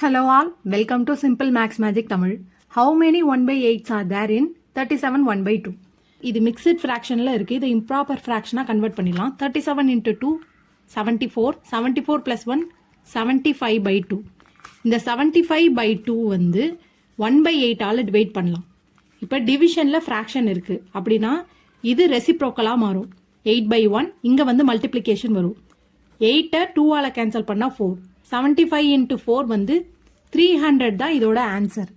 Hello all, welcome to Simple Max Magic Tamil. How many 1/8s are there in 37 1/2? இது mixed ஃப்ராக்ஷனில் இருக்குது. இது improper ஃப்ராக்ஷனாக convert பண்ணிடலாம். 37 into 2 74, 74 plus 1 75/2. இந்த 75/2 வந்து 1/8 all divide பண்ணலாம். இப்போ டிவிஷனில் ஃப்ராக்ஷன் இருக்குது அப்படின்னா இது ரெசிப்ரோக்கலாக மாறும். 8/1 இங்கே வந்து மல்டிப்ளிகேஷன் வரும். 8 2 ஆல் கேன்சல் பண்ணால் 4. 75 into 4 வந்து 300 தான் இதோட answer.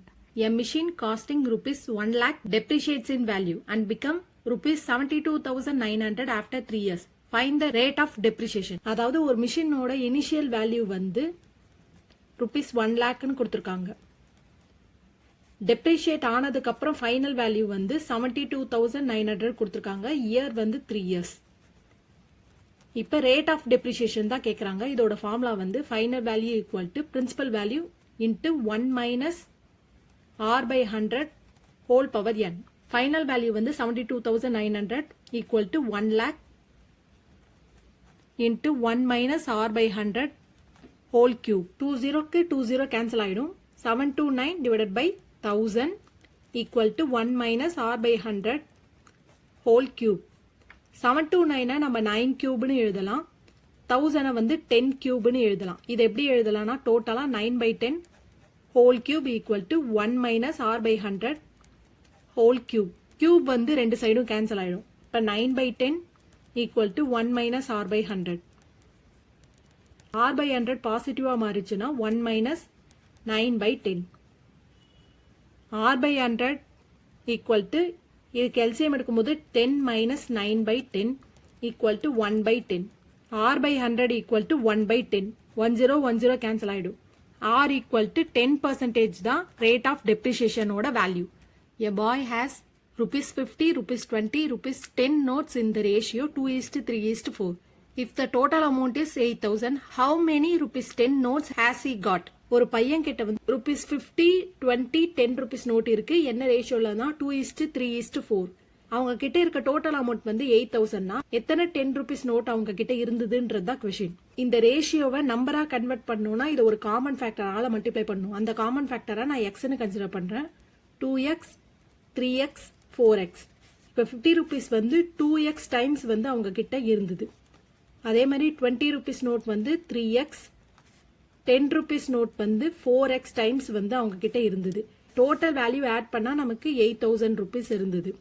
A machine costing rupees 1 lakh depreciates in value and become rupees 72,900 after 3 years. Find the rate of depreciation. அதாவது ஒரு மிஷினோட இனிஷியல் வேல்யூ வந்து rupees 1 lakhன்னு கொடுத்துருக்காங்க. டெப்ரிஷியேட் ஆனதுக்கு அப்புறம் ஃபைனல் வேல்யூ வந்து 72,900 கொடுத்துருக்காங்க. இயர் வந்து 3 years. இப்போ ரேட் ஆஃப் டெப்ரிசியேஷன் தான் கேட்குறாங்க. இதோட ஃபார்முலா வந்து final value equal to principal value into 1 minus r/100 whole power n. Final value வந்து 72,900 equal to 1 lakh into 1 minus r/100 whole cube. 20க்கு 20 கேன்சல் ஆகிடும். 729 divided by 1000 equal to 1 minus r/100 whole cube. 729 நம்ம 9 கியூப்னு எழுதலாம். 1000 வந்து 10 கியூப்னு எழுதலாம். இது எப்படி எழுதலாம்னா டோட்டலா 9/10 whole cube equal to 1 minus r/100 whole cube. Cube வந்து ரெண்டு சைடும் கேன்சல் ஆயிடும். இப்போ 9/10 equal to 1 minus r/100. r/100 பாசிட்டிவா மாறிச்சுன்னா 1 minus 9/10. r/100 ஈக்குவல் டு இதுக்கு எல்சிஎம் எடுக்கும்போது 10 minus 9/10 equal to 1/10. r/100 equal to 1/10. 10 cancel ஆயிடும். r ஈக்குவல் டு 10% தான் ரேட் ஆஃப் டெப்ரிசியேஷனோட value. A boy has ₹50, ₹20, ₹10 notes in the ratio 2:3:4. If the total amount is 8,000, how many ₹10 notes has he got? ஒரு பையன் கிட்ட வந்து ₹50, 20, 10 note இருக்கு. என்ன ரேஷியோலனா 2:3:4. அவங்க கிட்ட இருக்க டோட்டல் அமௌண்ட் வந்து 8,000னா எத்தனை 10 rupees நோட் அவங்க கிட்ட இருந்ததுன்றது தான் கொஸ்டின். இந்த ரேஷியோவை நம்பரா கன்வெர்ட் பண்ணணும்னா இதை ஒரு காமன் ஃபேக்டரால மல்டிப்ளை பண்ணணும். அந்த காமன் ஃபேக்டரா நான் எக்ஸ்னு கன்சிடர் பண்றேன். 2x, 3x, 4x. இப்போ 50 rupees வந்து 2x டைம்ஸ் வந்து அவங்க கிட்ட இருந்தது. அதே மாதிரி 20 rupees நோட் வந்து 3x, 10 rupees நோட் வந்து 4x டைம்ஸ் வந்து அவங்க கிட்ட இருந்தது. டோட்டல் வேல்யூ ஆட் பண்ணா நமக்கு 8,000 rupees இருந்தது.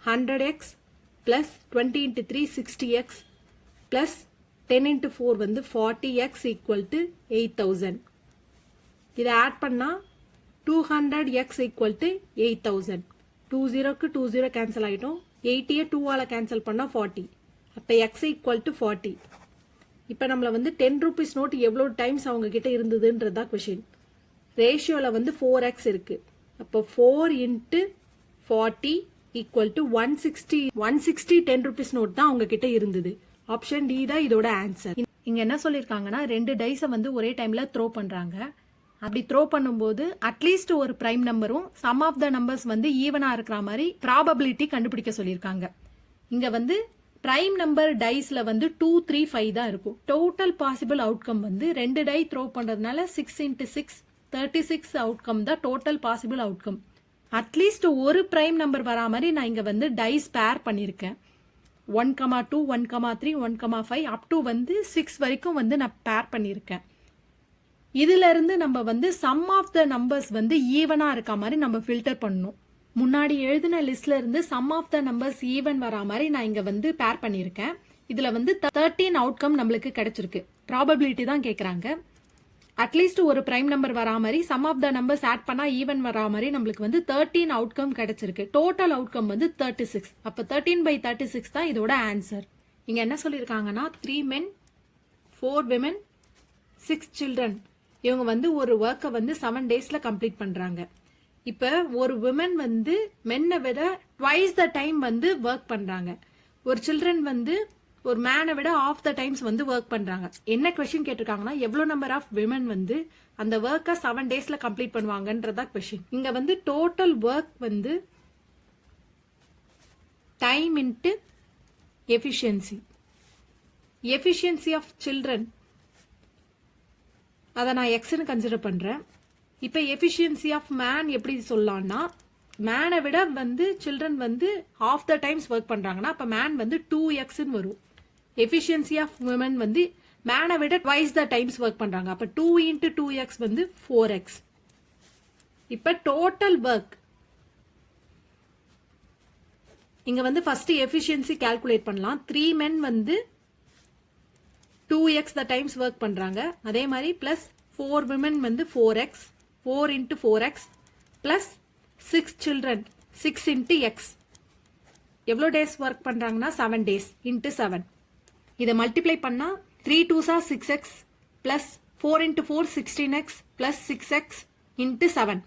100x plus 20 into 3 60x plus 10 into 4 வந்து 40x equal to 8,000. இதை ஆட் பண்ணா 200x equal to 8,000. 20க்கு 20 கேன்சல் ஆயிடும். 80 2 ஆல கேன்சல் பண்ணா 40. அப்ப x equal to 40. இப்போ நம்மள வந்து 10 rupees நோட் எவ்வளவு டைம்ஸ் அவங்க கிட்ட இருந்ததுன்றதா கொஸ்டின். ரேஷியோல வந்து 4x இருக்கு. அப்போ 4 into 40 equal to 160. 160 10 rupees note தான் அவங்க கிட்ட இருந்தது. ஆப்ஷன் டி தான் இதோட ஆன்சர். இங்க என்ன சொல்லிருக்காங்கன்னா ரெண்டு டைஸை வந்து ஒரே டைம்ல த்ரோ பண்றாங்க. அப்படி த்ரோ பண்ணும்போது அட்லீஸ்ட் ஒரு பிரைம் நம்பரும் சம் ஆஃப் த நம்பர்ஸ் வந்து ஈவனா இருக்கிற மாதிரி ப்ராபபிலிட்டி கண்டுபிடிக்க சொல்லியிருக்காங்க. இங்க வந்து பிரைம் நம்பர் டைஸ்ல வந்து 2 3 5 தான் இருக்கும். டோட்டல் பாசிபிள் அவுட்கம் வந்து ரெண்டு டை த்ரோ பண்றதுனால 6 into 6 36 அவுட்கம் தான் டோட்டல் பாசிபிள் அவுட்கம். அட்லீஸ்ட் ஒரு பிரைம் நம்பர் வரா மாதிரி நான் இங்க வந்து டைஸ் பேர் பண்ணிருக்கேன். 1,2 1,3 1,5 அப் டு வந்து 6 வரைக்கும் வந்து நான் பேர் பண்ணிருக்கேன். இதுல இருந்து நம்ம வந்து சம் ஆஃப் த நம்பர்ஸ் வந்து ஈவனா இருக்க மாதிரி நம்ம ஃபில்டர் பண்ணணும். முன்னாடி எழுதின லிஸ்ட்ல இருந்து sum of the numbers even வரா மாதிரி நான் இங்க வந்து பேர் பண்ணிருக்கேன். இதுல வந்து 13 அவுட்கம் நம்மளுக்கு கிடைச்சிருக்கு. ப்ராபபிலிட்டி தான் கேக்குறாங்க. அட்லீஸ்ட் ஒரு பிரைம் நம்பர் வரா மாதிரி sum of the numbers add பண்ணா ஈவன் வரா மாதிரி நம்மளுக்கு வந்து 13 அவுட்கம் கிடைச்சிருக்கு. டோட்டல் அவுட்கம் வந்து 36. அப்ப 13/36 தான் இதோட ஆன்சர். இங்க என்ன சொல்லிருக்காங்கன்னா 3 men 4 women 6 children இவங்க வந்து ஒரு ஒர்க்கை வந்து 7 daysல கம்ப்ளீட் பண்றாங்க. இப்ப ஒரு விமன் வந்து மென்னை விட ட்வைஸ் த டைம் வந்து ஒர்க் பண்றாங்க. ஒரு சில்ட்ரன் வந்து ஒரு மேனை விட ஆஃப் த டைம்ஸ் வந்து ஒர்க் பண்றாங்க. என்ன கொஸ்டின் கேட்டிருக்காங்கன்னா எவ்வளவு நம்பர் ஆஃப் விமன் வந்து அந்த ஒர்க்கை 7 daysல கம்ப்ளீட் பண்ணுவாங்கன்றதா கொஸ்டின். இங்க வந்து டோட்டல் ஒர்க் வந்து time into efficiency. Efficiency of children அதை நான் எக்ஸ்னு கன்சிடர் பண்ணுறேன். இப்போ எஃபிஷியன்சி ஆஃப் மேன் எப்படி சொல்லலாம்னா, மேனை விட வந்து சில்ட்ரன் வந்து half the டைம்ஸ் ஒர்க் பண்ணுறாங்கன்னா அப்போ மேன் வந்து 2xன்னு வரும். எஃபிஷியன்சி ஆஃப் விமன் வந்து மேனை விட twice the டைம்ஸ் ஒர்க் பண்ணுறாங்க. அப்போ 2 into 2x வந்து 4x. இப்போ டோட்டல் ஒர்க் இங்க வந்து ஃபர்ஸ்ட் எஃபிஷியன்சி கால்குலேட் பண்ணலாம். 3 men வந்து 2x the டைம்ஸ் ஒர்க் பண்றாங்க. அதே மாதிரி பிளஸ் 4 women வந்து 4x, 4 into 4x plus 6 children 6 into x. எவ்வளோ டேஸ் ஒர்க் பண்றாங்கன்னா 7 days into 7. இதை மல்டிப்ளை பண்ணா 3 2s are 6x plus 4 into 4 16x plus 6x into 7.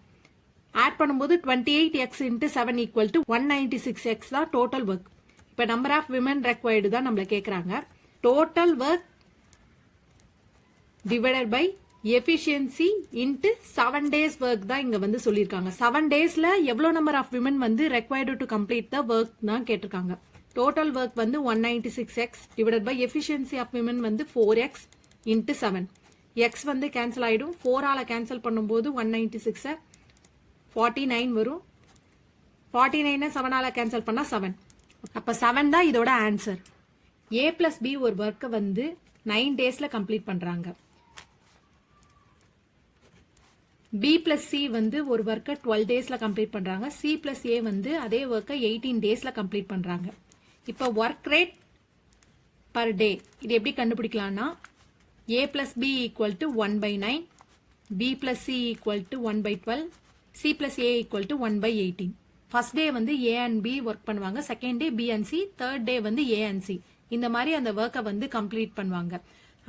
Add பண்ணும்போது 28x into 7 equal to 196x தான் டோட்டல் ஒர்க். இப்போ number of women required தான் நம்மள கேட்குறாங்க. Total work divided by efficiency into 7 days work தான் இங்கே வந்து சொல்லியிருக்காங்க. 7 daysல எவ்வளோ நம்பர் ஆஃப் விமன் வந்து required to complete the work தான் கேட்டிருக்காங்க. டோட்டல் ஒர்க் வந்து 196x divided by efficiency of women வந்து 4x இன்ட்டு 7. எக்ஸ் வந்து கேன்சல் ஆகிடும். 4ஆல் கேன்சல் பண்ணும்போது 196 49 வரும். 49 7ஆல் கேன்சல் பண்ணா 7. அப்போ 7 தான் இதோட ஆன்சர். A plus B ஒரு ஒர்க்கை வந்து 9 daysல கம்ப்ளீட் பண்றாங்க. B plus C வந்து ஒரு ஒர்க்கை 12 daysல கம்ப்ளீட் பண்றாங்க. C plus A வந்து அதே ஒர்க்கை 18 daysல கம்ப்ளீட் பண்றாங்க. இப்போ ஒர்க் ரேட் பர் டே இது எப்படி கண்டுபிடிக்கலாம்னா, A plus B equal to 1/9, B plus C equal to 1/12, C plus A equal to 1/18. First day வந்து A and B ஒர்க் பண்ணுவாங்க, second day B and C, third day வந்து A and C. இந்த மாதிரி அந்த ஒர்க்கை வந்து complete பண்ணுவாங்க.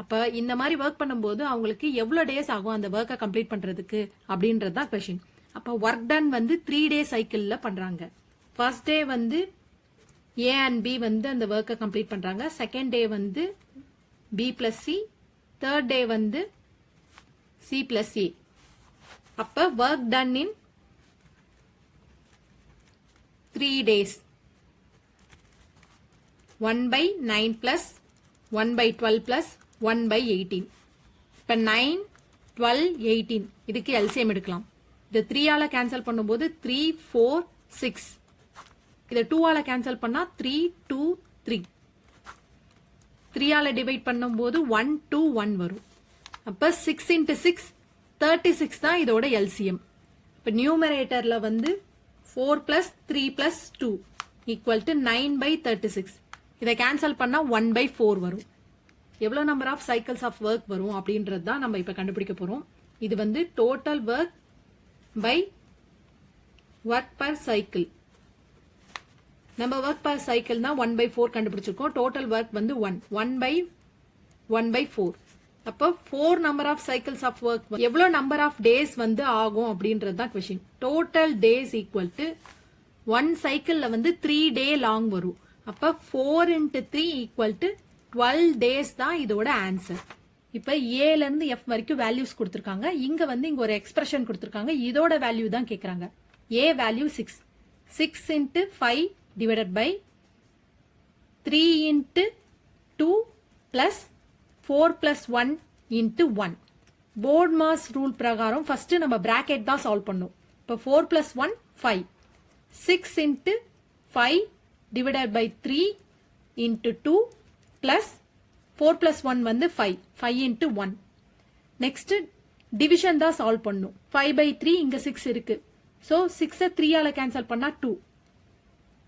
அப்போ இந்த மாதிரி ஒர்க் பண்ணும்போது அவங்களுக்கு எவ்வளோ டேஸ் ஆகும் அந்த ஒர்க்கை கம்ப்ளீட் பண்ணுறதுக்கு அப்படின்றது தான் கொஷின். அப்போ ஒர்க் டன் வந்து 3 day சைக்கிளில் பண்ணுறாங்க. ஃபர்ஸ்ட் டே வந்து A and B வந்து அந்த ஒர்க்கை கம்ப்ளீட் பண்ணுறாங்க, செகண்ட் டே வந்து B plus C, third day வந்து C plus A. அப்போ work done in 3 days. 1/9 plus 1/12 plus 1/18. இப்போ 9, 12, 18 இதுக்கு LCM எடுக்கலாம். இது 3ஆல கேன்சல் பண்ணும்போது 3, 4, 6. இதை 2ஆல கேன்சல் பண்ணா 3, 2, 3. 3ஆல டிவைட் பண்ணும்போது 1, 2, 1 வரும். அப்போ 6 into 6 36 தான் இதோட LCM. இப்போ நியூமரேட்டர்ல வந்து 4 plus 3 plus 2 equal to 9/36. இதை கேன்சல் பண்ணா 1/4 வரும். எவ்வளோ number of cycles of work வரும் அப்படின்றது தான் நம்ம இப்போ கண்டுபிடிக்க போறோம். இது வந்து total work by work per cycle. நம்ம ஒர்க் பர் சைக்கிள் தான் 1/4 கண்டுபிடிச்சிருக்கோம். டோட்டல் ஒர்க் வந்து 1/4. அப்போ 4 number of cycles of work எவ்வளோ நம்பர் ஆஃப் டேஸ் வந்து ஆகும் அப்படின்றது தான் question. Total days equal to 1 சைக்கிள்ல வந்து 3 day லாங் வரும். அப்போ 4 into 3 ஈக்குவல் டு 12 days தான் இதோட ஆன்சர். இப்போ ஏல இருந்து F வரைக்கும் வேல்யூஸ் கொடுத்துருக்காங்க. இங்க வந்து இங்க ஒரு எக்ஸ்பிரஷன் கொடுத்துருக்காங்க. இதோட வேல்யூ தான் கேட்குறாங்க. A value 6. 6 into 5 divided by 3 into 2 plus 4 plus 1 into 1. BODMAS rule பிரகாரம் ஃபர்ஸ்ட் நம்ம பிராக்கெட் தான் சால்வ் பண்ணோம். இப்போ 4 plus 1 5. 6 into 5 divided by 3 into 2 plus 4 plus 1 வந்து 5. 5 into 1. நெக்ஸ்ட் டிவிஷன் தான் சால்வ் பண்ணும். 5/3 இங்க 6 இருக்கு. ஸோ 6 3ஆல கேன்சல் பண்ணா 2.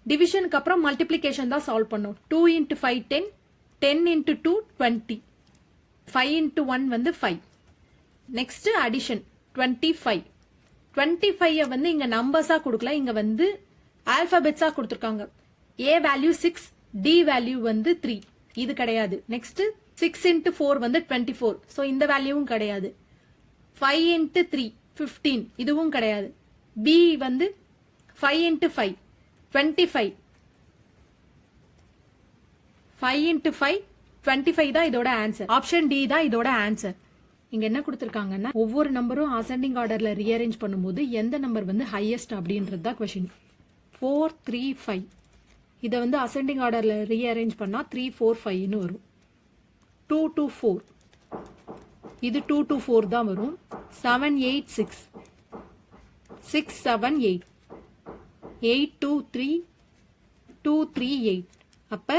டிவிஷனுக்கு அப்புறம் மல்டிப்ளிகேஷன் தான் சால்வ் பண்ணும். 2 into 5 10, 10 into 2 20. 5 into 1 வந்து 5. Next addition 25. 25 வந்து இங்க நம்பர்ஸா கொடுக்கல, இங்க வந்து ஆல்பபெட்ஸா கொடுத்துருக்காங்க. A வேல்யூ 6, D வேல்யூ வந்து 3. இது கிடையாது. நெக்ஸ்ட் 6 into 4 வந்து 24. ஸோ இந்த வேல்யூவும் கிடையாது. 5 into 3 15. இதுவும் கிடையாது. B வந்து 5 into 5 25. 5 into 5 25 தான் இதோட ஆன்சர். ஆப்ஷன் டி தான் இதோட ஆன்சர். இங்க என்ன கொடுத்துருக்காங்கன்னா ஒவ்வொரு நம்பரும் அசெண்டிங் ஆர்டர்ல ரீஅரேஞ்ச் பண்ணும்போது எந்த நம்பர் வந்து ஹையஸ்ட் அப்படின்றது தான் கொஸ்டின். 4 3 5 இதை வந்து அசெண்டிங் ஆர்டர்ல ரீஅரேஞ்ச் பண்ணா 3 4 5ன்னு வரும். 2 2 4 இது 2 to 4 தான் வரும். 7 8 6 6 7 8 8 2 3 2 3 8. அப்ப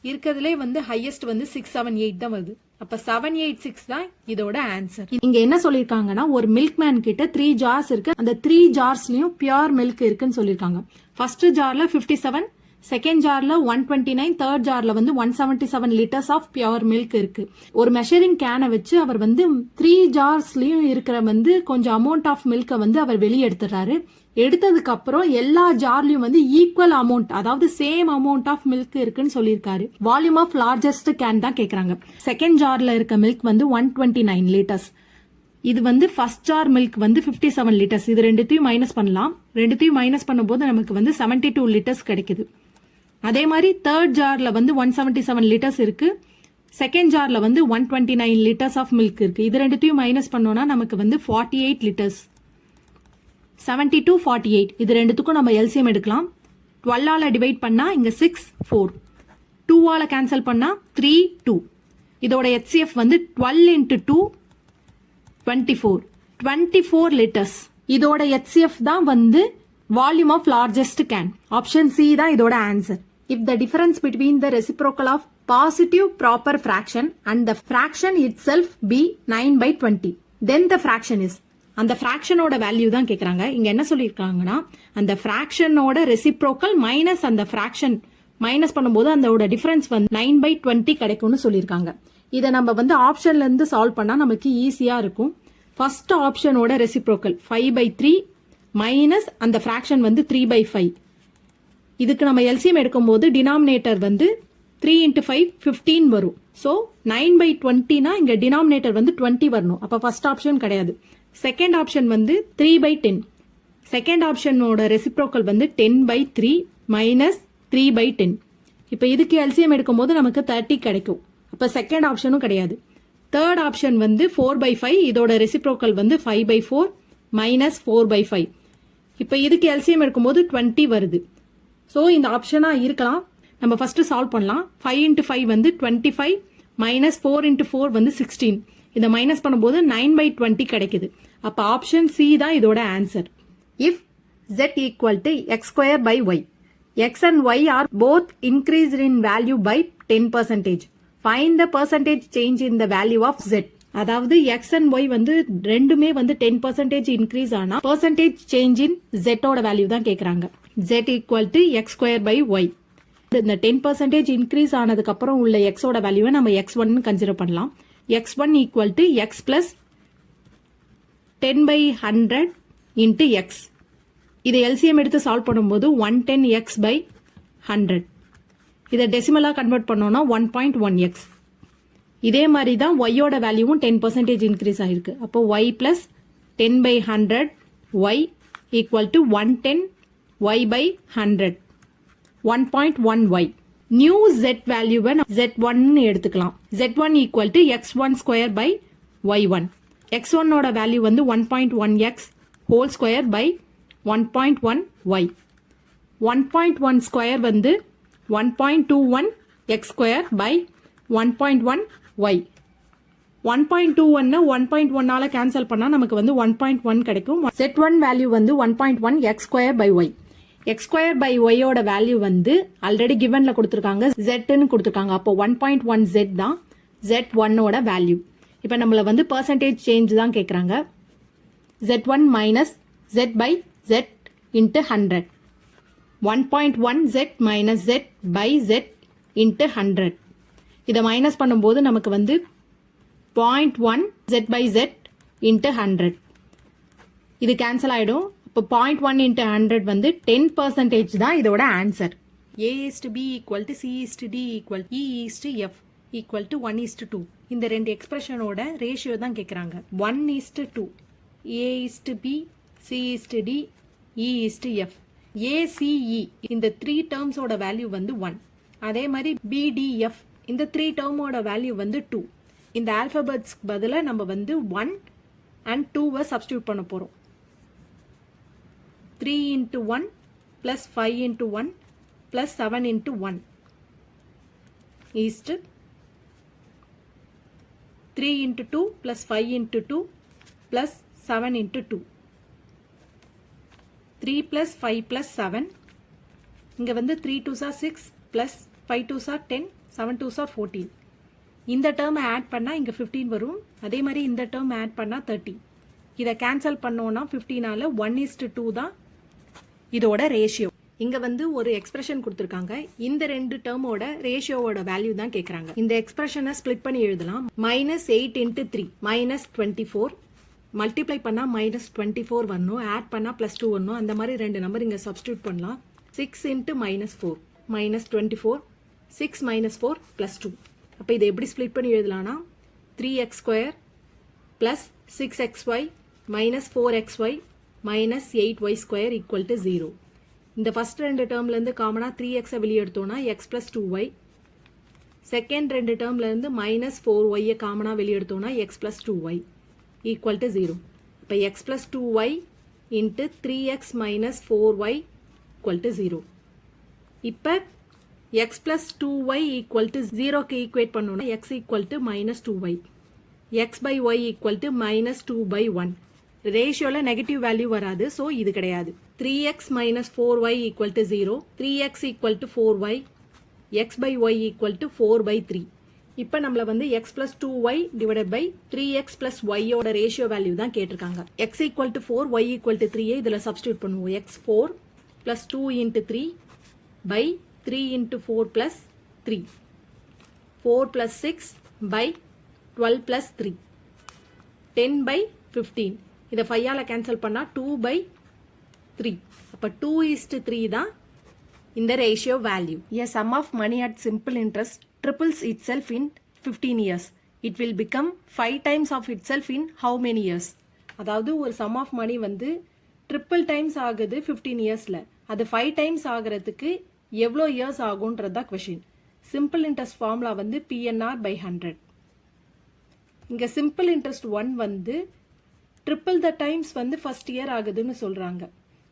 இருக்கிறதுலே வந்து ஹையஸ்ட் வந்து 6 7 8 தான் வருது. அப்ப 786 தான் இதோட ஆன்சர். இங்க என்ன சொல்லிருக்காங்கன்னா ஒரு மில்க் மேன் கிட்ட 3 ஜார்ஸ் இருக்கு. அந்த 3 ஜார்ஸ்லயும் பியூர் மில்க் இருக்குன்னு சொல்லிருக்காங்க. ஃபர்ஸ்ட் ஜார்ல 57, செகண்ட் ஜார்ல 129, தேர்ட் ஜார்ல வந்து 177 லிட்டர்ஸ் ஆஃப் பியூர் மில்க் இருக்கு. ஒரு மெஷரிங் கேனை வச்சு அவர் வந்து 3 ஜார்ஸ்லயும் இருக்கிற வந்து கொஞ்சம் அமௌண்ட் ஆஃப் மில்க வந்து அவர் வெளியே எடுத்துறாரு. எடுத்ததுக்கு அப்புறம் எல்லா ஜார்லயும் வந்து ஈக்குவல் அமௌண்ட், அதாவது சேம் அமௌண்ட் ஆஃப் மில்க் இருக்குன்னு சொல்லியிருக்காரு. வால்யூம் ஆஃப் லார்ஜஸ்ட் கேன் தான் கேக்குறாங்க. செகண்ட் ஜார்ல இருக்க மில்க் வந்து 129 லிட்டர்ஸ். இது வந்து ஃபர்ஸ்ட் ஜார் மில்க் வந்து 57 லிட்டர்ஸ். இது ரெண்டுத்தையும் மைனஸ் பண்ணலாம். ரெண்டுத்தையும் மைனஸ் பண்ணும்போது நமக்கு வந்து 72 லிட்டர்ஸ் கிடைக்குது. அதே மாதிரி தேர்ட் ஜார்ல வந்து 177 லிட்டர்ஸ் இருக்கு. செகண்ட் ஜார்ல வந்து 129 லிட்டர்ஸ் ஆஃப் மில்க் இருக்கு. இது ரெண்டுத்தையும் மைனஸ் பண்ணோம்னா நமக்கு வந்து 48 லிட்டர்ஸ். 72 48 இது ரெண்டுத்துக்கும் நம்ம எல்சிஎம் எடுக்கலாம். 12 ஆல டிவைட் பண்ணா இங்க 6 4, 2 ஆல கேன்சல் பண்ணா 3 2. இதோட HCF வந்து 12 into 2 24 லிட்டர்ஸ். இதோட HCF தான் வந்து volume of largest can. Option C தான் இதோட answer. If the difference between the reciprocal of positive proper fraction and the fraction itself be 9/20, then the fraction is. அந்த ஃபிராக்ஷனோட value தான் கேக்குறாங்க. இங்க என்ன சொல்லிருக்காங்கன்னா அந்த ஃபிராக்ஷனோட ரெசிப்ரோக்கல் மைனஸ் அந்த ஃபிராக்ஷன் மைனஸ் பண்ணும்போது அதோட டிஃபரன்ஸ் வந்து 9/20 கிடைக்கும்னு சொல்லியிருக்காங்க. இதை நம்ம வந்து ஆப்ஷன்ல இருந்து சால்வ் பண்ணா நமக்கு ஈஸியா இருக்கும். ஃபர்ஸ்ட் ஆப்ஷனோட ரெசிப்ரோக்கல் 5/3 மைனஸ் அந்த ஃபிராக்ஷன் வந்து 3/5. இதுக்கு நம்ம எல்சிஎம் எடுக்கும்போது டினாமினேட்டர் வந்து 3 into 5 15 வரும். ஸோ 9/20னா இங்க டினாமினேட்டர் வந்து 20 வரணும். அப்ப ஃபர்ஸ்ட் ஆப்ஷன் கிடையாது. செகண்ட் ஆப்ஷன் வந்து 3/10. செகண்ட் ஆப்ஷனோட ரெசிப்ரோக்கல் வந்து 10/3 மைனஸ் 3/10. இப்ப இதுக்கு எல்சிஎம் எடுக்கும்போது நமக்கு 30 கிடைக்கும். அப்ப செகண்ட் ஆப்ஷனும் கிடையாது. தேர்ட் ஆப்ஷன் வந்து 4/5. இதோட ரெசிப்ரோக்கல் வந்து 5/4 மைனஸ் 4/5. இப்ப இதுக்கு எல்சிஎம் எடுக்கும்போது 20 வருது. ஸோ இந்த ஆப்ஷனா இருக்கலாம். நம்ம ஃபர்ஸ்ட் சால்வ் பண்ணலாம். 5 into 5 வந்து 25 மைனஸ் 4 into 4 வந்து 16. இதை மைனஸ் பண்ணும்போது 9/20 கிடைக்குது. அப்ப ஆப்ஷன் சி தான் இதோட answer. If z equal to x square by y, x and y are both increased in value by 10%. Find the percentage change in the value of z. அதாவது x and y வந்து ரெண்டுமே வந்து 10% increase ஆனா percentage change in z ஓட value தான் கேக்குறாங்க. z equal to x square by y. இந்த 10% increase ஆனதுக்கு அப்புறம் உள்ள x ஓட வேல்யூவை நம்ம x1 கன்சிடர் பண்ணலாம். x1 equal to x plus 10/100 into x. இதை எல்சிஎம் எடுத்து சால்வ் பண்ணும்போது 110x by 100. இதை டெசிமலா கன்வெர்ட் பண்ணோம்னா 1.1x. இதே மாதிரி தான் y ஓட வேல்யூவும் 10% இன்க்ரீஸ் ஆயிருக்கு. அப்போ y plus 10/100 y equal to 110y by 100 1.1y. New z வேல்யூவை z1 எடுத்துக்கலாம். z1 equal to x1 square by y1. x1 ஓட வேல்யூ வந்து 1.1x whole square by 1.1y. 1.1 square வந்து 1.21x square by 1.1y. 1.21 1.1 ஆல cancel பண்ணா நமக்கு வந்து 1.1 கிடைக்கும். z1 வேல்யூ வந்து 1.1x square by y. x square by y ஓட வேல்யூ வந்து ஆல்ரெடி கிவன்ல கொடுத்திருக்காங்க, z ன்னு கொடுத்திருக்காங்க. அப்போ 1.1z தான் z1 ஓட வேல்யூ. இப்போ நம்மள வந்து percentage change தான் கேக்குறாங்க. z1 minus z by z into 100. 1.1z minus z by z into 100. இதை மைனஸ் பண்ணும்போது நமக்கு வந்து 0.1 z by z into 100. இது கேன்சல் ஆயிடும். இப்போ 0.1 into 100 வந்து 10% தான் இதோட answer. a is to b equal to c is to d equal e is to f equal to 1 is to 2. இந்த ரெண்டு எக்ஸ்பிரஷனோட ரேஷியோ தான் கேக்குறாங்க. 1 is to 2, a is to b, c is to d, e is to f. a c e இந்த 3 டேர்ம்ஸோட value வந்து 1. அதே மாதிரி b d f இந்த 3 டேர்மோட value வந்து 2. இந்த ஆல்பபெட்ஸ்க்கு பதிலா நம்ம வந்து 1 and 2 சப்ஸ்டிட்யூட் பண்ண போறோம். 3 into 1 plus 5 into 1 plus 7 into 1 is to 3 into 2 plus 5 into 2 plus 7 into 2. 3 plus 5 plus 7. இங்க வந்து 3 2s are 6 plus 5 2s are 10, 7 2s are 14. இந்த term ஆட் பண்ணா இங்க 15 வரும். அதே மாதிரி இந்த term ஆட் பண்ணா 30. இத கேன்சல் பண்ணோம்னா 15ஆல 1:2 தான் இதோட ரேஷியோ. இங்க வந்து ஒரு எக்ஸ்பிரஷன் கொடுத்திருக்காங்க. இந்த ரெண்டு டேர்மோட ரேஷியோவோட வேல்யூ தான் கேக்குறாங்க. இந்த எக்ஸ்பிரஷனை ஸ்ப்ளிட் பண்ணி எழுதலாம். -8 into 3 -24 மல்டிப்ளை பண்ணா -24 வரணும். ஆட் பண்ணா +2 வரணும். அந்த மாதிரி ரெண்டு நம்பர் இங்க சப்ஸ்டிட்யூட் பண்ணலாம். 6 into -4 -24 6 -4 +2. அப்ப இதை எப்படி ஸ்ப்ளிட் பண்ணி எழுதலாம்னா 3x² plus 6xy minus 4xy minus 8y² = 0. இந்த ஃபர்ஸ்ட் ரெண்டு டேர்ம்ல இருந்து காமனா 3x வெளிய எடுத்தோம்னா x plus 2y. செகண்ட் ரெண்டு டேர்ம்ல இருந்து -4y காமனா வெளிய எடுத்தோம்னா x plus 2y = 0. அப்ப x plus 2y into 3x minus 4y = 0. இப்ப x plus 2y = 0 க்கு ஈக்குவேட் பண்ணோம்னா x = -2y. x by y = -2/1. ரேஷியோல negative value வராது. சோ இது கிடையாது. 3x minus 4y = 0. 3x = 4y. x by y = 4/3. இப்ப நம்மள வந்து x plus 2y divided by 3x plus y ஓட ரேஷியோ வேல்யூ தான் கேட்டிருக்காங்க. x = 4, y = 3 இதுல சப்ஸ்டிட்யூட் பண்ணுவோம். x 4 plus 2 into 3 by 3 into 4 plus 3. 4 plus 6 by 12 plus 3. 10 by 15. இதை 5ஆல cancel பண்ணா 2/3. அப்ப 2:3 தான் இந்த ratio value. A sum of money at simple interest triples itself in 15 years. It will become 5 times of itself in how many years? அதாவது ஒரு sum of money வந்து triple times ஆகுது 15 இயர்ஸ்ல. அது 5 டைம்ஸ் ஆகிறதுக்கு எவ்வளோ இயர்ஸ் ஆகும்ன்றதா கொஸ்டின். சிம்பிள் இன்ட்ரெஸ்ட் ஃபார்முலா வந்து PNR/100. இங்க சிம்பிள் இன்ட்ரெஸ்ட் 1 வந்து ட்ரிபிள் த டைம்ஸ் வந்து ஃபர்ஸ்ட் இயர் ஆகுதுன்னு சொல்றாங்க.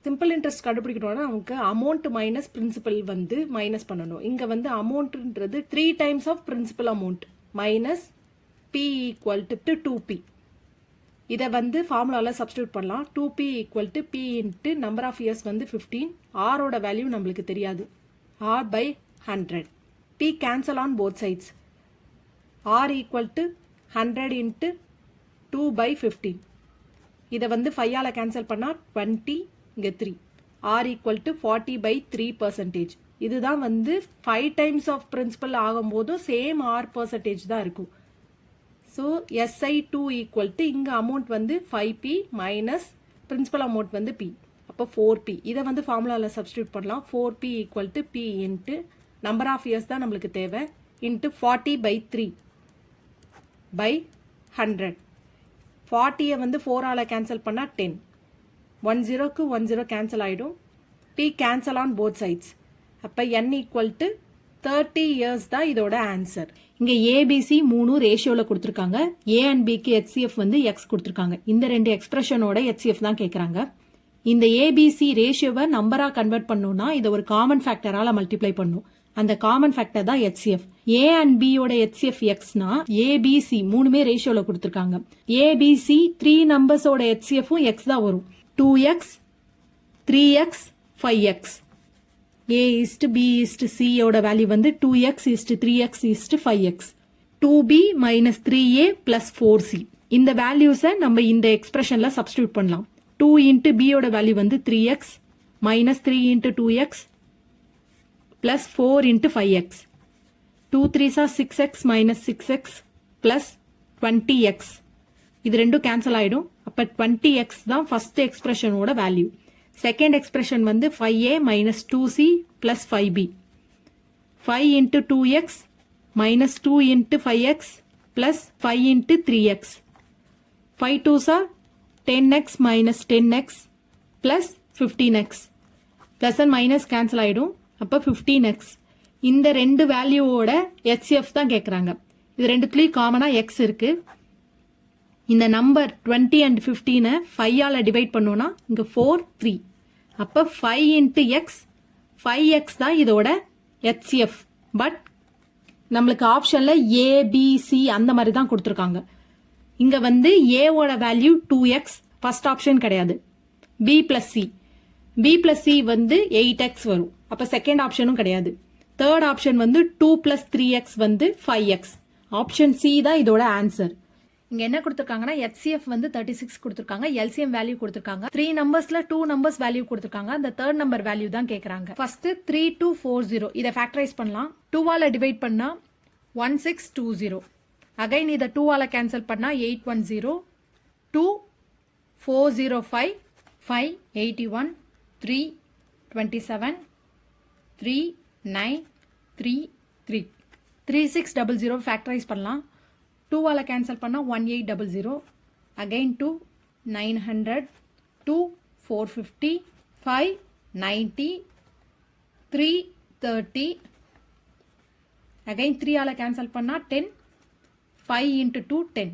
சிம்பிள் இன்ட்ரெஸ்ட் கண்டுபிடிக்கணும்னா நமக்கு அமௌண்ட் மைனஸ் பிரின்சிபல் வந்து மைனஸ் பண்ணணும். இங்க வந்து அமௌண்ட்ன்றது 3 times of principal amount minus P = 2P. இதை வந்து ஃபார்முலால சப்ஸ்டிட்யூட் பண்ணலாம். 2P = P into number of years வந்து 15. R ஓட வேல்யூ நம்மளுக்கு தெரியாது. R/100. P cancel on both sides. R = 100 into 2/15. இதை வந்து 5ஆல கேன்சல் பண்ணா 20, இங்க 3. R = 40/3%. இதுதான் வந்து 5 டைம்ஸ் ஆஃப் பிரின்சிபல் ஆகும்போது சேம் R % தான் இருக்கும். ஸோ SI2 = இங்க அமௌண்ட் வந்து 5P மைனஸ் பிரின்சிபல் அமௌண்ட் வந்து P. அப்போ 4P. இதை வந்து ஃபார்முலால சப்ஸ்டிட்யூட் பண்ணலாம். 4P = P into number of years தான் நம்மளுக்கு தேவை into 40/3 by 100. 40 வந்து 4ஆல கேன்சல் பண்ணா 10. 10க்கு 10 கேன்சல் ஆயிடும். P cancel on both sides. அப்ப n = 30 இயர்ஸ் தான் இதோட ஆன்சர். இங்க ABC 3 ரேஷியோல கொடுத்திருக்காங்க. A and B க்கு HCF வந்து x கொடுத்திருக்காங்க. இந்த ரெண்டு எக்ஸ்பிரஷனோட HCF தான் கேக்குறாங்க. இந்த ABC ரேஷியோவை நம்பரா கன்வெர்ட் பண்ணனும்னா இத ஒரு காமன் ஃபேக்டரால மல்டிப்ளை பண்ணனும். அந்த காமன் ஃபேக்டர் தான் HCF. A and B ஓட HCF xனா ABC மூணுமே ரேஷியோல கொடுத்திருக்காங்க. ABC 3 நம்பர்ஸோட HCFும் x தான் வரும். 2x 3x 5x. A/B/C ஓட வேல்யூ வந்து 2x/3x/5x. 2b minus 3a plus 4c. இந்த வேல்யூஸை நம்ம இந்த எக்ஸ்பிரஷன்ல சப்ஸ்டிட்யூட் பண்ணலாம். 2 into b ஓட வேல்யூ வந்து 3x minus 3 into 2x plus 4 into 5x. 2 3s are 6x minus 6x plus 20x. இது ரெண்டும் கேன்சல் ஆயிடும். அப்ப 20x தான் ஃபர்ஸ்ட் எக்ஸ்பிரஷனோட வேல்யூ. செகண்ட் எக்ஸ்பிரஷன் வந்து 5a minus 2c plus 5b. 5 into 2x minus 2 into 5x plus 5 into 3x. 5 2s are 10x minus 10x plus 15x. Plus and minus cancel ஆயிடும். அப்ப 15x. இந்த ரெண்டு வேல்யூவோட HCF தான் கேக்குறாங்க. இது ரெண்டுத்துலயும் காமனா x இருக்கு. இந்த நம்பர் 20 and 15 5ஆல டிவைட் பண்ணோம்னா இங்க 4 3. அப்ப 5 into x 5x தான் இதோட HCF. பட் நம்மளுக்கு ஆப்ஷன்ல A B C அந்த மாதிரி தான் கொடுத்திருக்காங்க. இங்க வந்து ஏவோட வேல்யூ 2x, ஃபர்ஸ்ட் ஆப்ஷன் கிடையாது. b plus c, b plus c வந்து 8x வரும். அப்ப செகண்ட் ஆப்ஷனும் கிடையாது. தேர்ட் ஆப்ஷன் வந்து 2 plus 3x வந்து 5x. ஆப்ஷன் சி தான் இதோட ஆன்சர். இங்க என்ன கொடுத்திருக்காங்கன்னா HCF வந்து 36 கொடுத்திருக்காங்க, LCM வேல்யூ கொடுத்திருக்காங்க. 3 நம்பர்ஸ்ல 2 நம்பர்ஸ் வேல்யூ கொடுத்திருக்காங்க. அந்த தேர்ட் நம்பர் வேல்யூ தான் கேக்குறாங்க. ஃபர்ஸ்ட் 3240 இத ஃபேக்டரைஸ் பண்ணலாம். 2 ஆல டிவைட் பண்ணா 1620. அகைன் இத 2 ஆல கேன்சல் பண்ணா 810, 2 405, 581, 327, 3933. 3600 ஃபேக்டரைஸ் பண்ணலாம். 2 ஆல கேன்சல் பண்ணா 1800, அகைன் 2 900, 2 450, 590, 330, அகைன் 3 ஆல கேன்சல் பண்ணா 10, 5 into 2 10.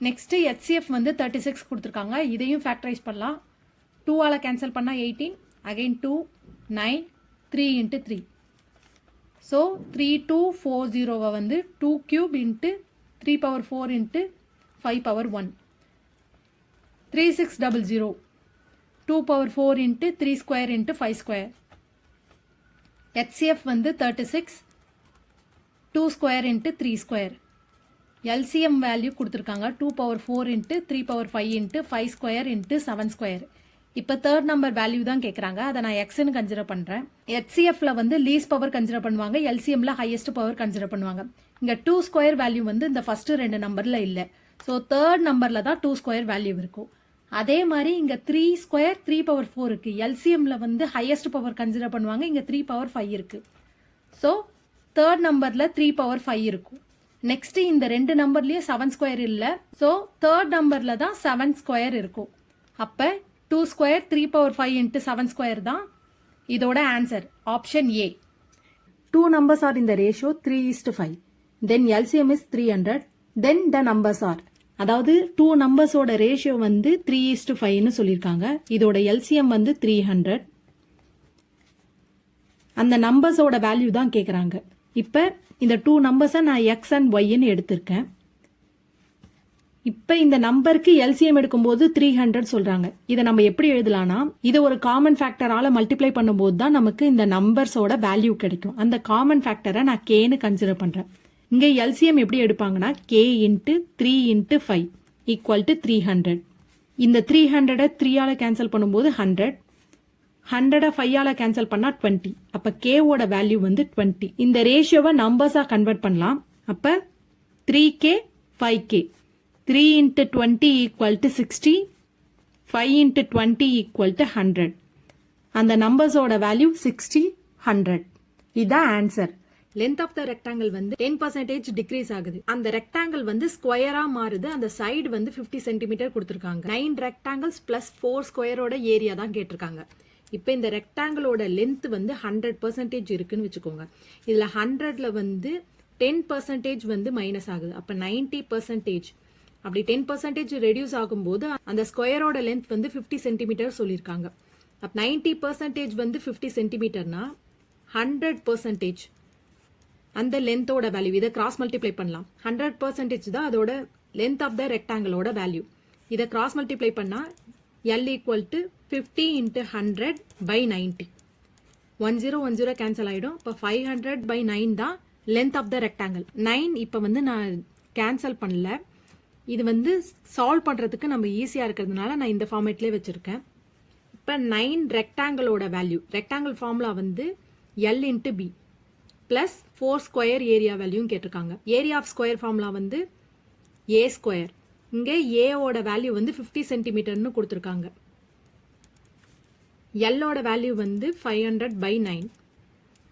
நெக்ஸ்ட் HCF வந்து 36 கொடுத்திருக்காங்க, இதையும் ஃபேக்டரைஸ் பண்ணலாம். 2 ஆல கேன்சல் பண்ணா 18, அகைன் 2 9, 3 into 3. ஸோ 3240 வந்து 2 cube into 3 power 4 into 5 power 1. 3600 2 power 4 into 3 square into 5 square. HCF வந்து 36, 2 square into 3 square. LCM value கொடுத்திருக்காங்க 2 power 4 into 3 power 5 into 5 square into 7 square. இப்போ தேர்ட் நம்பர் வேல்யூ தான் கேட்குறாங்க, அதை நான் எக்ஸ்ன்னு கன்சிடர் பண்ணுறேன். HCFல வந்து லீஸ்ட் பவர் கன்சிடர் பண்ணுவாங்க, LCMல ஹையஸ்ட் பவர் கன்சிடர் பண்ணுவாங்க. இங்கே 2 ஸ்கொயர் வேல்யூ வந்து இந்த ஃபர்ஸ்ட் 2 நம்பரில் இல்லை. ஸோ தேர்ட் நம்பரில் தான் 2 ஸ்கொயர் வேல்யூ இருக்கும். அதே மாதிரி இங்கே 3 ஸ்கொயர் 3 power 4 இருக்குது. LCMல வந்து ஹையஸ்ட் பவர் கன்சிடர் பண்ணுவாங்க, இங்கே 3 power 5 இருக்குது. ஸோ தேர்ட் நம்பரில் 3 power 5 இருக்கும். நெக்ஸ்ட் இந்த 2 நம்பர்லேயும் 7 ஸ்கொயர் இல்லை. ஸோ தேர்ட் நம்பரில் தான் 7 ஸ்கொயர் இருக்கும். அப்போ 2 square 3 power 5 into 7 square தான் இதோட answer. Option A. 2 numbers are in the ratio 3:5. Then LCM is 300. Then the numbers are. அதாவது 2 நம்பர்ஸோட ரேஷியோ வந்து 3:5ன்னு சொல்லியிருக்காங்க. இதோட LCM வந்து 300. அந்த நம்பர்ஸோட வேல்யூ தான் கேட்குறாங்க. இப்போ இந்த 2 நம்பர்ஸை நான் X and Yன்னு எடுத்திருக்கேன். இப்போ இந்த நம்பருக்கு LCM எடுக்கும்போது 300 சொல்றாங்க. இதை நம்ம எப்படி எழுதலாம்னா, இதை ஒரு காமன் ஃபேக்டரால மல்டிப்ளை பண்ணும்போது தான் நமக்கு இந்த நம்பர்ஸோட வேல்யூ கிடைக்கும். அந்த காமன் ஃபேக்டரை நான் கேன்னு கன்சிடர் பண்றேன். இங்க LCM எப்படி எடுப்பாங்கன்னா k into 3 into 5 equal to 300. இந்த 300 3 ஆல கேன்சல் பண்ணும்போது 100, 100 5 ஆல கேன்சல் பண்ணா 20. அப்ப k ஓட வேல்யூ வந்து 20. இந்த ரேஷியோவை நம்பர்ஸா கன்வெர்ட் பண்ணலாம். அப்ப 3k 5k, 3 into 20 equal to 60, 5 into 20 equal to 100. அந்த நம்பர்ஸோட வேல்யூ 60, 100. இதான் answer. Length of the rectangle வந்து 10% டிக்ரீஸ் ஆகுது. அந்த ரெக்டாங்கிள் வந்து ஸ்கொயரா மாறுது. அந்த சைடு வந்து 50 சென்டிமீட்டர் கொடுத்துருக்காங்க. 9 ரெக்டாங்கிள்ஸ் பிளஸ் 4 ஸ்கொயரோட ஏரியா தான் கேட்டிருக்காங்க. இப்போ இந்த ரெக்டாங்கிளோட லென்த் வந்து 100% இருக்குன்னு வச்சுக்கோங்க. இதுல 100ல வந்து 10% வந்து மைனஸ் ஆகுது. அப்ப 90%. அப்படி 10% ரெடியூஸ் ஆகும்போது அந்த ஸ்கொயரோட லென்த் வந்து 50 சென்டிமீட்டர் சொல்லியிருக்காங்க. அப்ப 90% வந்து 50 சென்டிமீட்டர்னா 100% அந்த லென்த்தோட வேல்யூ. இதை கிராஸ் மல்டிப்ளை பண்ணலாம். 100% தான் அதோட லென்த் ஆஃப் த ரெக்டாங்கிளோட வேல்யூ. இதை கிராஸ் மல்டிப்ளை பண்ணா L equal to 50 into 100 by 90. 10 cancel ஆயிடும். இப்போ 500 by 9 தான் லென்த் ஆஃப் த ரெக்டாங்கிள். 9 இப்போ வந்து நான் கேன்சல் பண்ணல. இது வந்து சால்வ் பண்றதுக்கு நம்ம ஈஸியா இருக்கிறதுனால நான் இந்த ஃபார்மேட்லேயே வச்சிருக்கேன். இப்போ 9 ரெக்டாங்கிளோட வேல்யூ, ரெக்டாங்கிள் ஃபார்முலா வந்து L into B plus 4 square area வேல்யூன்னு கேட்டிருக்காங்க. ஏரியா ஆஃப் ஸ்கொயர் ஃபார்முலா வந்து A ஸ்கொயர். இங்கே ஏவோட வேல்யூ வந்து 50 சென்டிமீட்டர்னு கொடுத்துருக்காங்க. எல்லோட வேல்யூ வந்து 500 by 9.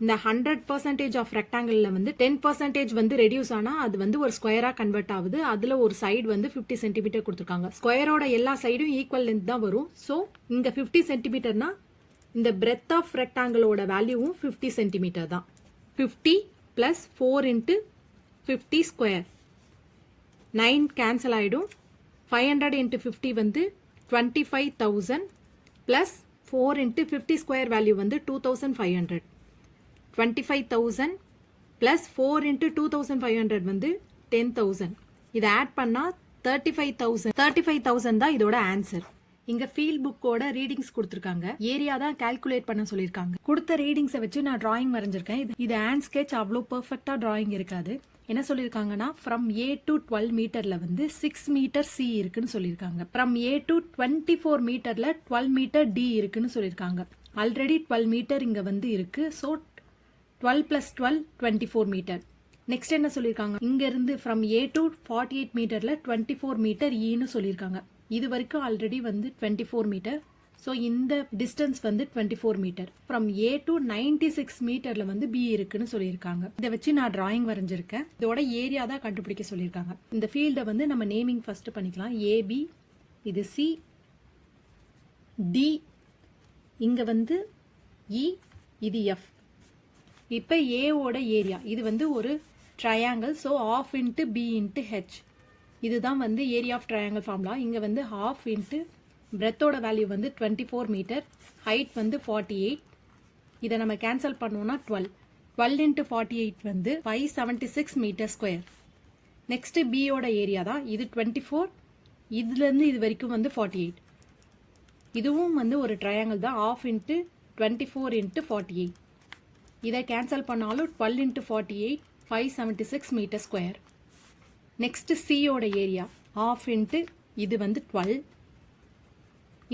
இந்த 100% ஆஃப் ரெக்டாங்கிள்ல வந்து 10% வந்து ரெடியூஸ் ஆனா அது வந்து ஒரு ஸ்கொயரா கன்வெர்ட் ஆகுது. அதுல ஒரு சைடு வந்து 50 சென்டிமீட்டர் கொடுத்துருக்காங்க. ஸ்கொயரோட எல்லா சைடும் ஈக்குவல் லென்த் தான் வரும். ஸோ இங்க 50 சென்டிமீட்டர்னா இந்த பிரெத் ஆஃப் ரெக்டாங்கிளோட வேல்யூவும் 50 சென்டிமீட்டர் தான். 50 பிளஸ் 4 into 50 ஸ்கொயர். 9 கேன்சல் ஆயிடும். 500 into 50 வந்து 25,000 பிளஸ் 4 into 50 ஸ்கொயர் வேல்யூ வந்து 2,500. 25,000 பிளஸ் 4 into 2,500 வந்து 10,000. இதை ஆட் பண்ணா 35,000 தான் இதோட ஆன்சர். இங்க ஃபீல்ட் புக்கோட ரீடிங்ஸ் கொடுத்துருக்காங்க. ஏரியா தான் கால்குலேட் பண்ண சொல்லியிருக்காங்க. கொடுத்த ரீடிங்ஸை வச்சு நான் டிராயிங் வரைஞ்சிருக்கேன். இது ஹேண்ட் ஸ்கெட்ச், அவ்வளோ பெர்ஃபெக்டா டிராயிங் இருக்காது. என்ன சொல்லியிருக்காங்கன்னா ஃப்ரம் A to 12 மீட்டர்ல வந்து 6 மீட்டர் C இருக்குன்னு சொல்லியிருக்காங்க. ஃப்ரம் A to 24 மீட்டர்ல 12 மீட்டர் D இருக்குன்னு சொல்லியிருக்காங்க. ஆல்ரெடி 12 மீட்டர் இங்க வந்து இருக்கு. So 12 + 12 24 metre. நெக்ஸ்ட் என்ன சொல்லியிருக்காங்க, இங்க இருந்து ஃப்ரம் A to 48 மீட்டர்ல 24 மீட்டர் ஈன்னு சொல்லியிருக்காங்க. இது வரைக்கும் ஆல்ரெடி வந்து 24 மீட்டர். ஸோ இந்த டிஸ்டன்ஸ் வந்து 24 மீட்டர். ஃப்ரம் A to 96 மீட்டர்ல வந்து B இருக்குன்னு சொல்லியிருக்காங்க. இதை வச்சு நான் டிராயிங் வரைஞ்சிருக்கேன். இதோட ஏரியா தான் கண்டுபிடிக்க சொல்லியிருக்காங்க. இந்த ஃபீல்டை வந்து நம்ம நேமிங் ஃபர்ஸ்ட் பண்ணிக்கலாம். AB, இது C, D, இங்க வந்து E, இது F. இப்போ ஏவோட ஏரியா இது வந்து ஒரு ட்ரையாங்கிள். So ½ × B × H. இதுதான் வந்து ஏரியா ஆஃப் ட்ரையாங்கிள் ஃபார்முலா. இங்கே வந்து ½ இன்ட்டு பிரெத்தோட வேல்யூ வந்து 24 மீட்டர், ஹைட் வந்து 48. இதை நம்ம கேன்சல் பண்ணோம்னா 12 × 48 வந்து 576 மீட்டர் ஸ்கொயர். நெக்ஸ்ட் பியோட ஏரியா தான் இது 24, இதுலேருந்து இது வரைக்கும் வந்து 48. இதுவும் வந்து ஒரு ட்ரையாங்கிள் தான். ½ × 24 × 48. இதை கேன்சல் பண்ணாலும் 12 × 48 576 மீட்டர் ஸ்கொயர். நெக்ஸ்ட் சியோட ஏரியா ½ இன்ட்டு இது வந்து 12.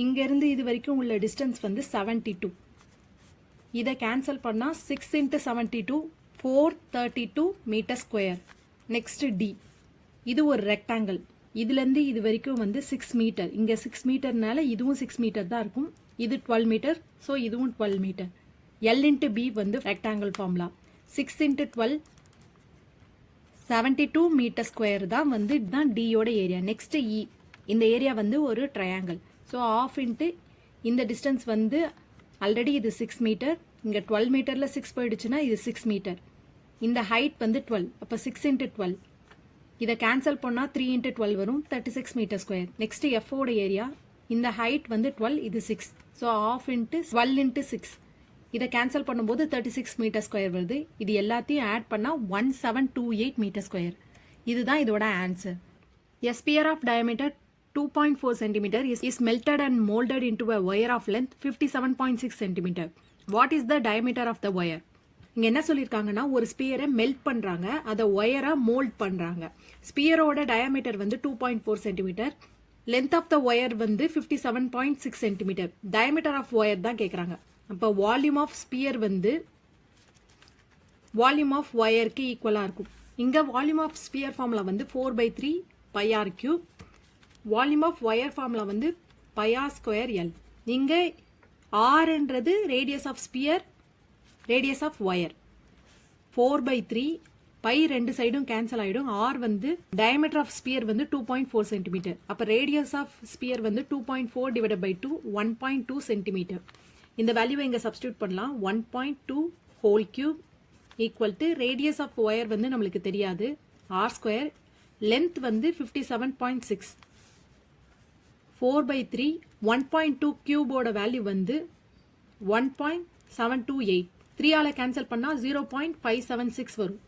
இங்கேருந்து இது வரைக்கும் உள்ள டிஸ்டன்ஸ் வந்து 72. இதை கேன்சல் பண்ணால் 6 × 72 432 மீட்டர் ஸ்கொயர். நெக்ஸ்ட் டி, இது ஒரு ரெக்டாங்கிள். இதுலேருந்து இது வரைக்கும் வந்து 6 மீட்டர். இங்கே 6 மீட்டர்னால இதுவும் 6 மீட்டர் தான் இருக்கும். இது 12 மீட்டர். ஸோ இதுவும் 12 மீட்டர். L × B வந்து ரெக்டாங்கிள் ஃபார்முலா. 6 × 12 72 மீட்டர் ஸ்கொயர் தான் வந்து இதுதான் டியோட ஏரியா. நெக்ஸ்ட் இ, இந்த ஏரியா வந்து ஒரு ட்ரையாங்கிள். ஸோ ½ இன்ட்டு இந்த டிஸ்டன்ஸ் வந்து ஆல்ரெடி இது 6 மீட்டர். இங்கே 12 மீட்டரில் 6 போயிடுச்சுன்னா இது 6 மீட்டர். இந்த ஹைட் வந்து 12. அப்போ 6 × 12. இதை கேன்சல் பண்ணால் 3 × 12 வரும், 36 மீட்டர் ஸ்கொயர். நெக்ஸ்ட் எஃபோட ஏரியா, இந்த ஹைட் வந்து 12, இது 6. So ½ into 12 × 6. இதை கேன்சல் பண்ணும்போது 36 மீட்டர் ஸ்கொயர் வருது. இது எல்லாத்தையும் ஆட் பண்ணால் 1728 மீட்டர் ஸ்கொயர். இதுதான் இதோட answer. A sphere of diameter 2.4 cm is melted and molded into a wire of length 57.6 cm. What is the diameter of the wire? இங்க என்ன சொல்லியிருக்காங்கன்னா ஒரு ஸ்பியரை மெல்ட் பண்றாங்க, அதை ஒயரா மோல்ட் பண்றாங்க. ஸ்பியரோட டயாமீட்டர் வந்து 2.4 cm. Length of the wire வந்து 57.6 cm. Diameter of wire தான் கேட்குறாங்க. அப்போ வால்யூம் ஆஃப் ஸ்பியர் வந்து வால்யூம் ஆஃப் ஒயருக்கு ஈக்குவலாக இருக்கும். இங்கே வால்யூம் ஆஃப் ஸ்பியர் ஃபார்முலா வந்து 4/3 πr3. Volume of wire formula வந்து πr² L. இங்கே ஆர்ன்றது radius of sphere, radius of wire. 4/3 pi ரெண்டு சைடும் கேன்சல் ஆகிடும். ஆர் வந்து டயமீட்டர் ஆஃப் ஸ்பியர் வந்து 2.4 cm. அப்போ ரேடியஸ் ஆஃப் ஸ்பியர் வந்து 2.4 / 2 1.2 cm. இந்த வேல்யூவை இங்கே சப்ஸ்டியூட் பண்ணலாம். 1.2 whole cube equal to radius of wire வந்து நம்மளுக்கு தெரியாது, r². லென்த் வந்து 57.6. 4/3 1.2 கியூபோட வேல்யூ வந்து 1.728. 3ஆல் கேன்சல் பண்ணால் 0.576 வரும்.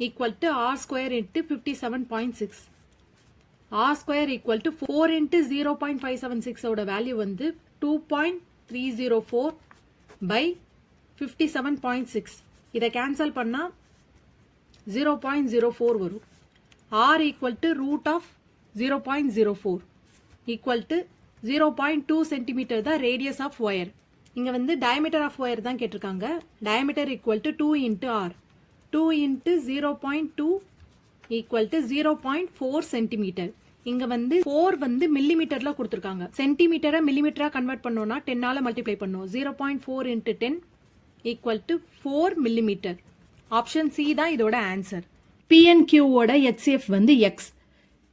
Equal to r² × 57.6. r² equal to 4 × 0.576 ஓட வேல்யூ வந்து 2.304 by 57.6. இதை கேன்சல் பண்ணா 0.04 வரும். r equal to root of 0.04 equal to 0.2 cm தான் radius of wire. இங்க வந்து diameter of wire தான் கேட்டிருக்காங்க. diameter equal to 2 into r. 2 into 0.2 equal to 0.4 cm. இங்க வந்து 4 வந்து மில்லிமீட்டர்ல கொடுத்திருக்காங்க. சென்டிமீட்டரை மில்லிமீட்டரா கன்வெர்ட் பண்ணோம்னா 10 ஆல மல்டிப்ளை பண்ணோம். 0.4 into 10 equal to 4 millimeter. Option C தான் இதோட ஆன்சர். P and Q ஓட HCF வந்து X.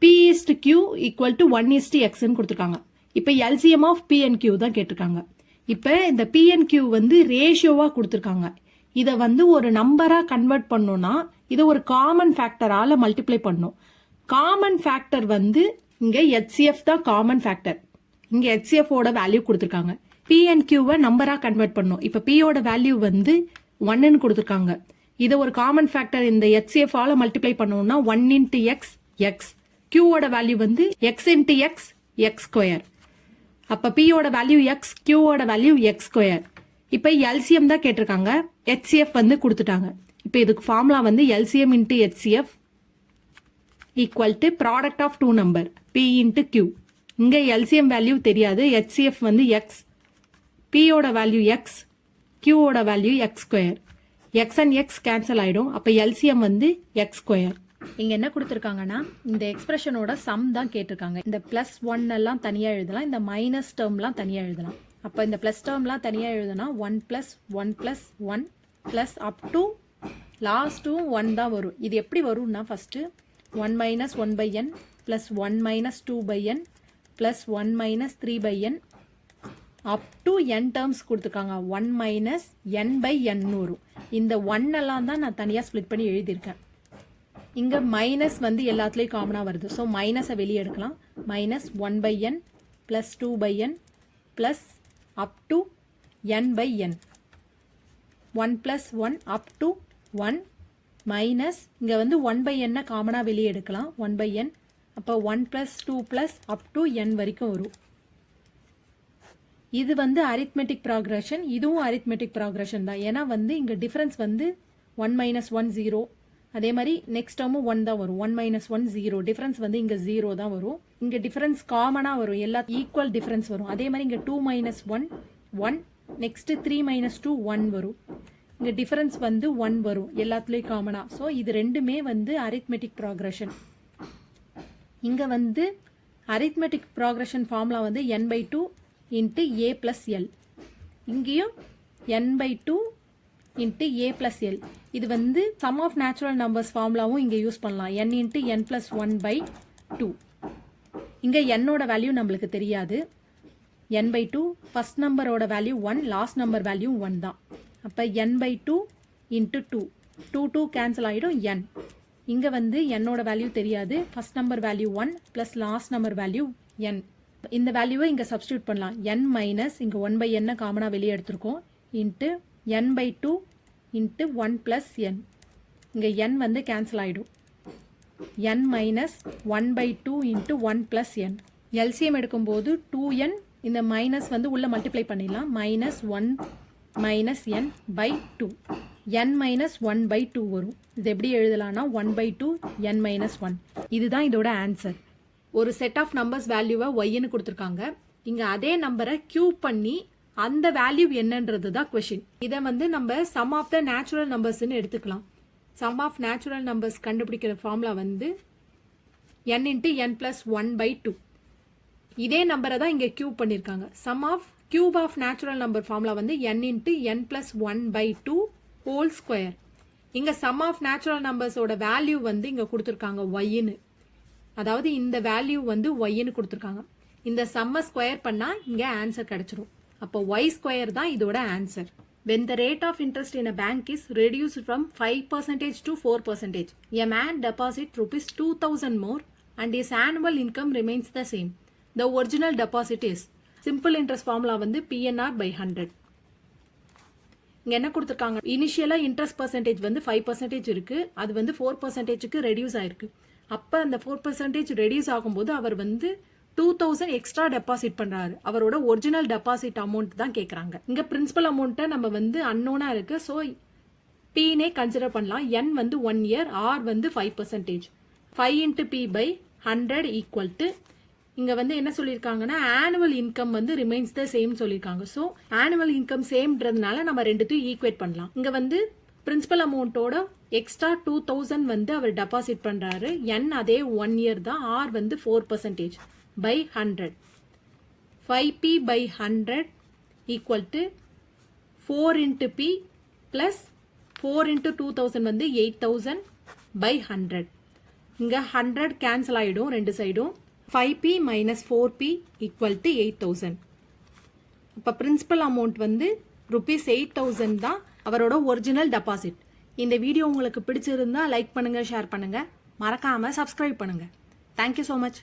P is to Q equal to 1 is to X ன்னு கொடுத்திருக்காங்க. இப்போ LCM of P and Q தான் கேட்டிருக்காங்க. இப்போ இந்த P and Q வந்து ரேஷியோவா கொடுத்திருக்காங்க. இதை வந்து ஒரு நம்பரா கன்வெர்ட் பண்ணோம்னா இதை ஒரு காமன் ஃபேக்டரால மல்டிப்ளை பண்ணணும். காமன் ஃபேக்டர் வந்து இங்க HCF தான் காமன் ஃபேக்டர். இங்க HCF ஓட வேல்யூ கொடுத்திருக்காங்க. P and Q-வை நம்பரா கன்வெர்ட் பண்ணணும். இப்போ P ஓட வேல்யூ வந்து 1ன்னு கொடுத்திருக்காங்க. இதை ஒரு காமன் ஃபேக்டர் இந்த HCF ஆல மல்டிப்ளை பண்ணோம்னா 1 into X X, Qவோட வேல்யூ வந்து x into x, x square. அப்ப Pயோட வேல்யூ x, Qவோட வேல்யூ x ஸ்கொயர். இப்ப LCM தான் கேட்டிருக்காங்க. HCF வந்து கொடுத்துட்டாங்க. இப்ப இதுக்கு ஃபார்முலா வந்து LCM into HCF equal to product of two number P into Q. இங்க LCM வேல்யூ தெரியாது. HCF வந்து x, Pயோட வேல்யூ x, Qவோட value x square. x and x cancel ஆயிடும். அப்ப LCM வந்து x ஸ்கொயர். இங்க என்ன கொடுத்திருக்காங்கன்னா இந்த எக்ஸ்பிரஷனோட சம் தான் கேட்டிருக்காங்க. இந்த பிளஸ் 1 எல்லாம் தனியா எழுதலாம், இந்த மைனஸ் டேர்ம்லாம் தனியா எழுதலாம். அப்ப இந்த பிளஸ் டேர்ம்லாம் தனியா எழுதுனா 1 plus 1 plus 1 plus up to லாஸ்ட்டும் 1 தான் வரும். இது எப்படி வரும்னா first 1 minus 1 by n plus 1 minus 2 by n plus 1 minus 3 by n up to n terms கொடுத்துருக்காங்க. 1 minus n by n வரும். இந்த 1 எல்லாம் தான் நான் தனியா ஸ்ப்ளிட் பண்ணி எழுதியிருக்கேன். இங்க மைனஸ் வந்து எல்லாத்துலயும் காமனா வருது. ஸோ மைனஸை வெளியே எடுக்கலாம். Minus 1 by n plus 2 by n plus up to n by n. 1 plus 1 up to 1 minus இங்க வந்து 1 by n காமனா வெளியே எடுக்கலாம். 1 by n. அப்போ 1 plus 2 plus up to n வரைக்கும் வரும். இது வந்து arithmetic progression, இதுவும் arithmetic progression தான். ஏன்னா வந்து இங்க டிஃபரன்ஸ் வந்து 1 minus 1 0. அதே மாதிரி நெக்ஸ்ட் டேர்மும் 1 தான் வரும். 1 minus 1 0. டிஃபரன்ஸ் வந்து இங்க 0 தான் வரும். இங்க டிஃபரன்ஸ் காமனா வரும். எல்லா ஈக்குவல் டிஃபரன்ஸ் வரும். அதே மாதிரி இங்க 2 minus 1 1. நெக்ஸ்ட் 3 minus 2 1 வரும். இங்க டிஃபரன்ஸ் வந்து 1 வரும். எல்லாத்துலயும் காமனா. ஸோ இது ரெண்டுமே வந்து arithmetic progression. இங்க வந்து arithmetic progression ஃபார்முலா வந்து n by 2 into a plus l. இங்கேயும் n by 2 into a plus l. இது வந்து sum of natural numbers ஃபார்முலாவும் இங்க யூஸ் பண்ணலாம். n into n plus 1 by 2. இங்க n ஓட வேல்யூ நம்மளுக்கு தெரியாது. n by 2 ஃபர்ஸ்ட் நம்பரோட வேல்யூ 1, லாஸ்ட் நம்பர் வேல்யூ 1 தான். அப்ப n by 2 into 2. 2 கேன்சல் ஆயிடும் n. இங்க வந்து n ஓட வேல்யூ தெரியாது. First number value 1 plus last number value n. இந்த வேல்யூவை இங்க சப்ஸ்டிட்யூட் பண்ணலாம். n மைனஸ் இங்க 1 by n காமனா வெளியே எடுத்திருக்கோம். into n by 2 into 1 plus n. இங்க n வந்து கேன்சல் ஆயிடும். n minus 1 by 2 into 1 plus n. LCM எடுக்கும்போது 2n இந்த மைனஸ் வந்து உள்ள மல்டிப்ளை பண்ணிடலாம். Minus 1 minus n by 2. n minus 1 by 2 வரும். இது எப்படி எழுதலாம்னா 1 by 2 n மைனஸ் 1. இதுதான் இதோட ஆன்சர். ஒரு செட் ஆஃப் நம்பர்ஸ் வேல்யூவை ஒய்ன்னு கொடுத்துருக்காங்க. இங்க அதே நம்பரை கியூப் பண்ணி அந்த வேல்யூ என்னன்றது தான் கொஸ்டின். இதை வந்து நம்ம சம் ஆஃப் த நேச்சுரல் நம்பர்ஸ்ன்னு எடுத்துக்கலாம். சம் ஆஃப் நேச்சுரல் நம்பர்ஸ் கண்டுபிடிக்கிற ஃபார்முலா வந்து n into n plus 1 by 2. இதே நம்பரை தான் இங்க கியூப் பண்ணிருக்காங்க. Sum of cube of natural number formula வந்து n into n plus 1 by 2 whole square. இங்க சம் ஆஃப் நேச்சுரல் நம்பர்ஸோட வேல்யூ வந்து இங்க கொடுத்துருக்காங்க ஒய்ன்னு. அதாவது இந்த வேல்யூ வந்து ஒய்ன்னு கொடுத்துருக்காங்க. இந்த சம்ம ஸ்கொயர் பண்ணா இங்க ஆன்சர் கிடைச்சிரும். அப்போ y ஸ்கொயர் தான் இதோட answer. When the rate of interest in a bank is reduced from 5% to 4%, a man deposits rupees 2,000 more and his annual income remains the same. The original deposit is simple interest formula வந்து PNR by 100. இங்க என்ன கொடுத்திருக்காங்க? இனிஷியலா interest percentage வந்து 5% இருக்கு. அது வந்து 4%க்கு reduce ஆயிருக்கு. அப்ப அந்த 4% ரெடியூஸ் ஆகும்போது அவர் வந்து 2000 எக்ஸ்ட்ரா டெபாசிட் பண்றாரு. அவரோட ஒரிஜினல் டெபாசிட் அமௌண்ட் தான் கேக்குறாங்க. இங்க பிரின்சிபல் அமௌண்ட்டை நம்ம வந்து அன்னோனா இருக்கு. ஸோ Pனே கன்சிடர் பண்ணலாம். n வந்து 1 year, r வந்து 5%. 5 into P by 100 equal to இங்க வந்து என்ன சொல்லியிருக்காங்கன்னா ஆனுவல் இன்கம் வந்து ரிமைன்ஸ் த சேம் சொல்லியிருக்காங்க. ஸோ ஆனுவல் இன்கம் சேம்ன்றதுனால நம்ம ரெண்டுத்தையும் ஈக்குவேட் பண்ணலாம். இங்க வந்து பிரின்சிபல் அமௌண்ட்டோட எக்ஸ்ட்ரா 2000 வந்து அவர் டெபாசிட் பண்றாரு. n அதே 1 year தான். r வந்து 4% by 100. 5p by 100 equal to 4 into p plus 4 into 2000 வந்து 8000 by 100. இங்க 100 கேன்சல் ஆயிடும் ரெண்டு சைடும். 5p minus 4p equal to 8000. அப்ப பிரின்சிபல் அமௌண்ட் வந்து rupees 8000 தான் அவரோட ஒரிஜினல் டெபாசிட். இந்த வீடியோ உங்களுக்கு பிடிச்சிருந்தா லைக் பண்ணுங்க, ஷேர் பண்ணுங்க, மறக்காம சப்ஸ்கிரைப் பண்ணுங்க. Thank you so much.